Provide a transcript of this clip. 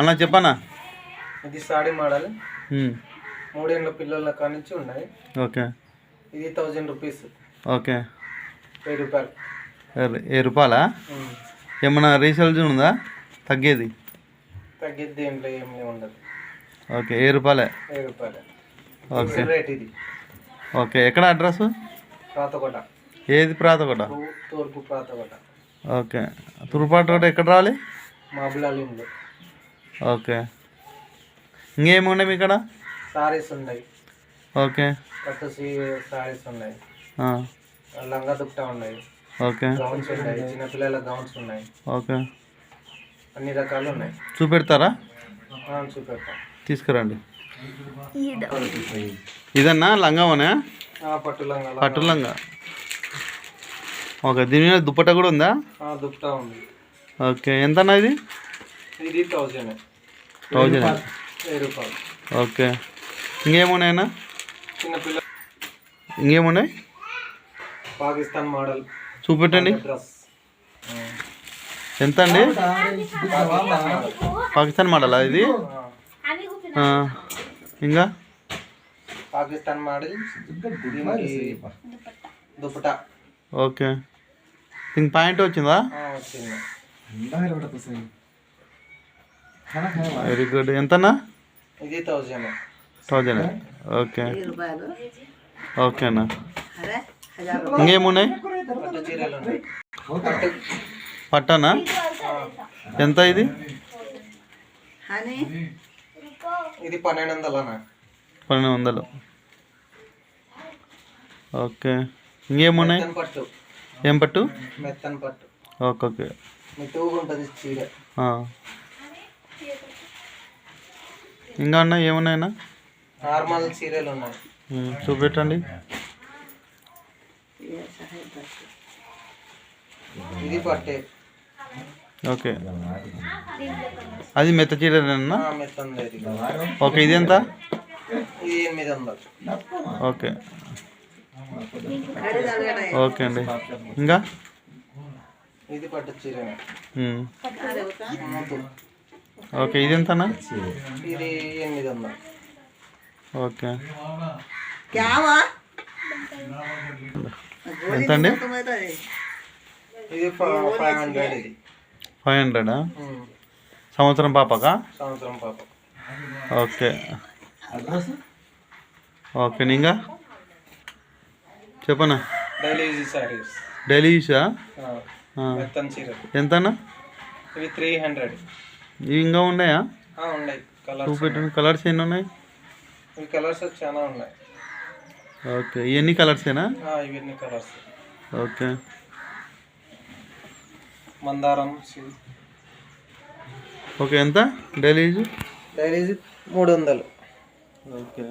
అన్న చెప్పన్నా. ఇది సాడీ మోడల్ 3 ఏళ్ళ పిల్లల కానించి ఉన్నాయి. ఓకే. ఇది 1000 రూపీస్. ఓకే. 1000 రూపాయలు. 1000 రూపాయలా? ఏమన్నా రీసేల్ ఉందా? తగ్గేది దేంట్లో ఏమీ ఉండదు. ఓకే. 1000 రూపాయలే. 1000 రూపాయలే. ఓకే. రేట్ ఇది. ఓకే. ఎక్కడ అడ్రస్? ప్రాతకోట. ఏది ప్రాతకోట? తూర్పు ప్రాతకోట. ఓకే. తూర్పు ప్రాతకోట ఎక్కడ రావాలి? మాబులాలింలో. ఓకే. ఇంకేమున్నాయి మీ ఇక్కడ? సారీస్ ఉన్నాయి. ఓకే. పట్టు సారీస్ ఉన్నాయి. లంగా దుప్పటా ఉన్నాయి. ఓకే. గౌన్స్ ఉన్నాయి. చిన్నపిల్లల గౌన్స్ ఉన్నాయి. ఓకే. అన్ని రకాలు ఉన్నాయి. చూపెడతారా? చూపెడతాం. తీసుకురండి. ఇదన్నా లంగామనే? పట్టు లంగా. ఓకే. దీని మీద దుప్పట కూడా ఉందా? దుప్పటా ఉంది. ఓకే. ఎంతన్నా ఇది? ఇది 1000. 1000 రూపాయలు. ఓకే. ఇంకేమున్నాయన్నా? చిన్నపిల్ల ఇంకేమున్నాయి? పాకిస్తాన్ మోడల్ చూపెట్టండి. డ్రెస్ ఎంత అండి? పాకిస్తాన్ మోడలా ఇది? ఇంకా పాకిస్తాన్ మోడల్ దుప్పటా. ఓకే. దీనికి పాయింట్ వచ్చిందా? వచ్చింది. Very good. ఎంతన్నా? ఇది 1000. 1000. ఓకే. ఓకే అన్న. ఇంకేమున్నాయి? పట్టు చీరలు ఉన్నాయి. పట్టనా? ఎంత ఇది? ఇది 1200. 1200. ఓకే. ఇంకేమున్నాయి? పట్టు. ఏం పట్టు? మెత్తన్ పట్టు. ఓకే. ఓకే. మెత్తగా ఉంటుంది చీర. ఇంకా అన్నా ఏమున్నాయన్నా? నార్మల్ చీరలు ఉన్నాయి. చూపెట్టండి. ఇది పట్టే. ఓకే. అది మెత్త చీరనా? మెత్తంది. ఓకే. ఇది ఎంత? ఇది 800. ఓకే. ఓకే అండి. ఇంకా ఇది పట్టు చీర. ఓకే. ఇది ఎంతనా? ఇది 800. ఓకే. ఎంత అండి? ఇది 500. ఇది 500. సంవత్సరం పాపకా? సంవత్సరం పాప. ఓకే. ఓకే. ఇంకా చెప్పనా? Daily use saris. డైలీ యూసా? మెత్తన్ చీర. ఎంతనా? ఇవి 300. ఇవి ఇంకా ఉన్నాయా? ఉన్నాయి. కలర్స్. చూపెట్టండి. కలర్స్ ఎన్ని ఉన్నాయి? ఈ కలర్స్ చాలా ఉన్నాయి. ఓకే. ఇవన్నీ కలర్సేనా? ఇవన్నీ కలర్స్. ఓకే. మందారం. ఓకే. ఎంత daily use? Daily use 300. Okay.